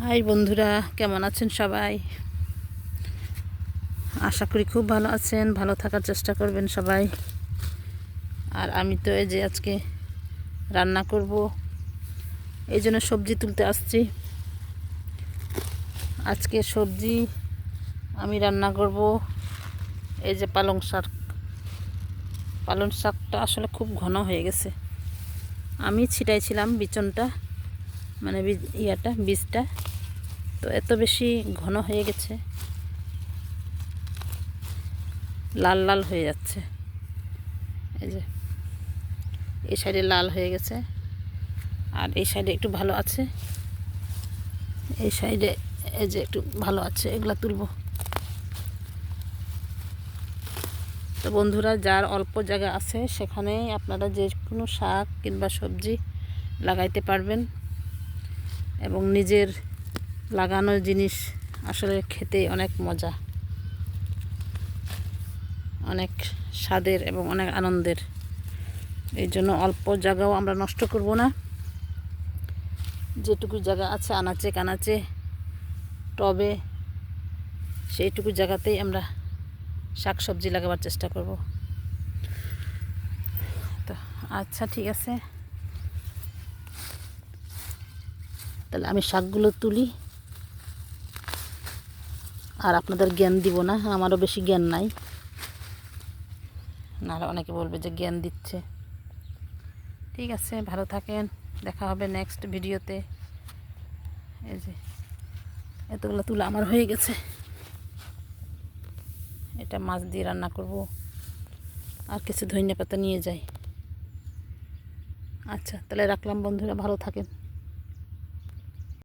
High বন্ধুরা, কেমন আছেন সবাই? আশা করি খুব ভালো আছেন, ভালো থাকার চেষ্টা করবেন সবাই। আর আমি তো এই যে আজকে রান্না করব, এই জন্য সবজি তুলতে আসছি। আজকে সবজি আমি রান্না করব এই যে পালং শাক। পালং শাকটা আসলে খুব ঘন হয়ে গেছে। আমি ছিটাইছিলাম বিচনটা, মানে বীজটা, তো এত বেশি ঘন হয়ে গেছে, লাল লাল হয়ে যাচ্ছে। এই যে এই সাইডে লাল হয়ে গেছে, আর এই সাইডে একটু ভালো আছে, এই সাইডে এই যে একটু ভালো আছে। এগুলা তুলবো। তো বন্ধুরা, যার অল্প জায়গা আছে সেখানে আপনারা যে কোনো শাক কিংবা সবজি লাগাইতে পারবেন, এবং নিজের লাগানো জিনিস আসলে খেতে অনেক মজা, অনেক স্বাদের এবং অনেক আনন্দের। এই জন্য অল্প জায়গাও আমরা নষ্ট করব না। যেটুকু জায়গা আছে আনাচে কানাচে টবে, সেইটুকু জায়গাতেই আমরা শাক সবজি লাগাবার চেষ্টা করব। তো আচ্ছা, ঠিক আছে, তাহলে আমি শাকগুলো তুলি। আর আপনাদের জ্ঞান দিব না, আমারও বেশি জ্ঞান নাই, নাহলে অনেকে বলবে যে জ্ঞান দিচ্ছে। ঠিক আছে, ভালো থাকেন, দেখা হবে নেক্সট ভিডিওতে। এই যে এতগুলো তুলা আমার হয়ে গেছে, এটা মাছ দিয়ে রান্না করব, আর কিছু ধনিয়া পাতা নিয়ে যাই। আচ্ছা, তাহলে রাখলাম বন্ধুরা, ভালো থাকেন।